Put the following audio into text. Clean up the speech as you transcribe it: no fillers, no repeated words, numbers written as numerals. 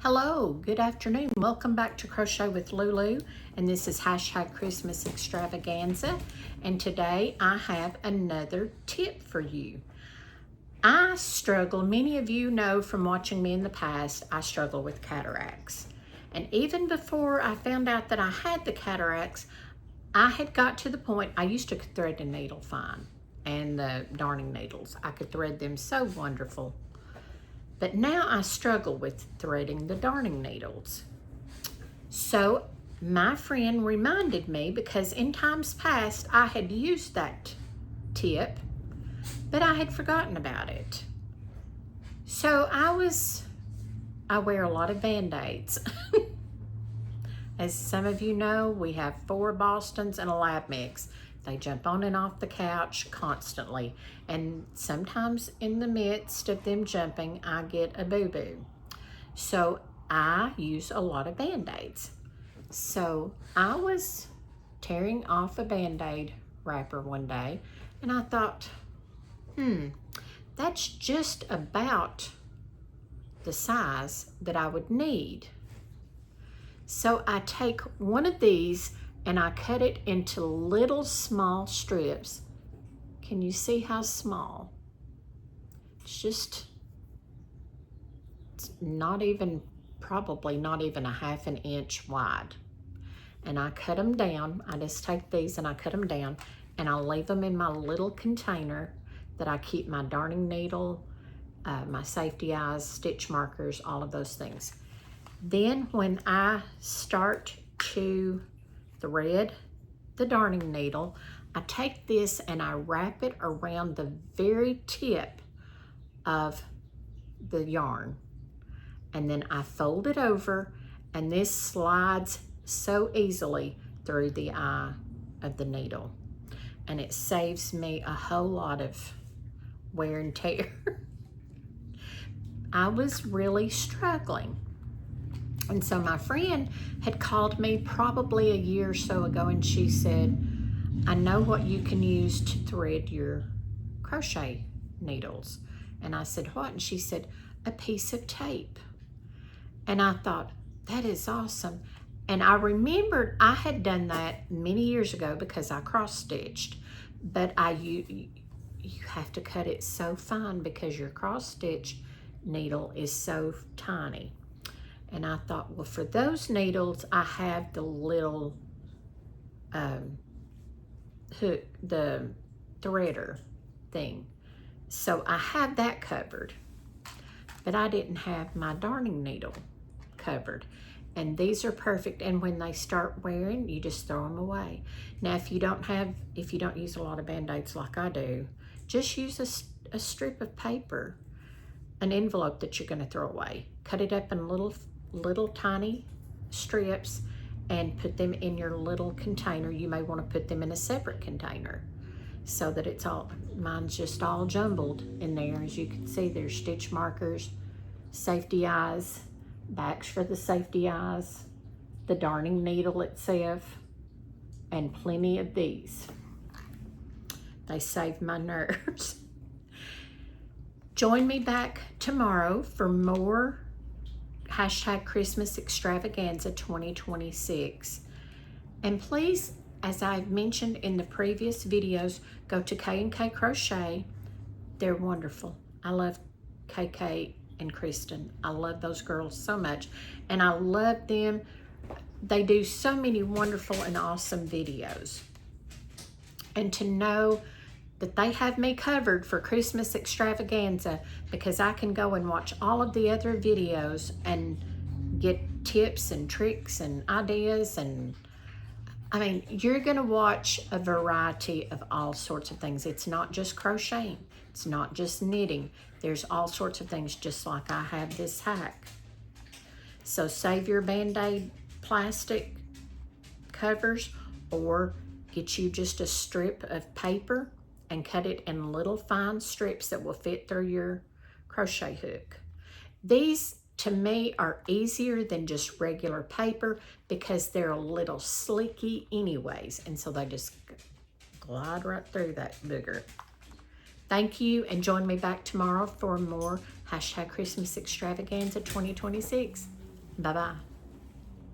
Hello, good afternoon. Welcome back to Crochet with Lulu, and this is hashtag Christmas Extravaganza. And today I have another tip for you. I struggle, many of you know from watching me in the past, I struggle with cataracts. And even before I found out that I had the cataracts, I had got to the point, I used to thread the needle fine, and the darning needles. I could thread them so wonderful. But now I struggle with threading the darning needles. So my friend reminded me, because in times past I had used that tip, but I had forgotten about it. So I wear a lot of Band-Aids. As some of you know, we have 4 Bostons and a lab mix. They jump on and off the couch constantly. And sometimes in the midst of them jumping, I get a boo-boo. So I use a lot of Band-Aids. So I was tearing off a Band-Aid wrapper one day, and I thought, that's just about the size that I would need. So I take one of these and I cut it into little small strips. Can you see how small? It's not even, probably not even a ½ an inch wide. And I cut them down. I just take these and I cut them down, and I leave them in my little container that I keep my darning needle, my safety eyes, stitch markers, all of those things. Then when I start to thread the darning needle, I take this and I wrap it around the very tip of the yarn. And then I fold it over, and this slides so easily through the eye of the needle. And it saves me a whole lot of wear and tear. I was really struggling. And so my friend had called me probably a year or so ago, and she said, I know what you can use to thread your crochet needles. And I said, what? And she said, a piece of tape. And I thought, that is awesome. And I remembered I had done that many years ago because I cross-stitched. But you have to cut it so fine because your cross-stitch needle is so tiny. And I thought, well, for those needles, I have the little hook, the threader thing. So I have that covered. But I didn't have my darning needle covered. And these are perfect. And when they start wearing, you just throw them away. Now, if you don't use a lot of Band-Aids like I do, just use a strip of paper, an envelope that you're going to throw away. Cut it up in little tiny strips and put them in your little container. You may want to put them in a separate container so that mine's just all jumbled in there. As you can see, there's stitch markers, safety eyes, backs for the safety eyes, the darning needle itself, and plenty of these. They save my nerves. Join me back tomorrow for more hashtag Christmas Extravaganza 2026. And please, as I've mentioned in the previous videos, go to K&K Crochet. They're wonderful. I love KK and Kristen. I love those girls so much, and I love them. They do so many wonderful and awesome videos. And to know that they have me covered for Christmas Extravaganza, because I can go and watch all of the other videos and get tips and tricks and ideas. And I mean, you're gonna watch a variety of all sorts of things. It's not just crocheting. It's not just knitting. There's all sorts of things, just like I have this hack. So save your Band-Aid plastic covers, or get you just a strip of paper and cut it in little fine strips that will fit through your crochet hook. These, to me, are easier than just regular paper because they're a little slicky anyways, and so they just glide right through that booger. Thank you, and join me back tomorrow for more hashtag Christmas Extravaganza 2026. Bye-bye.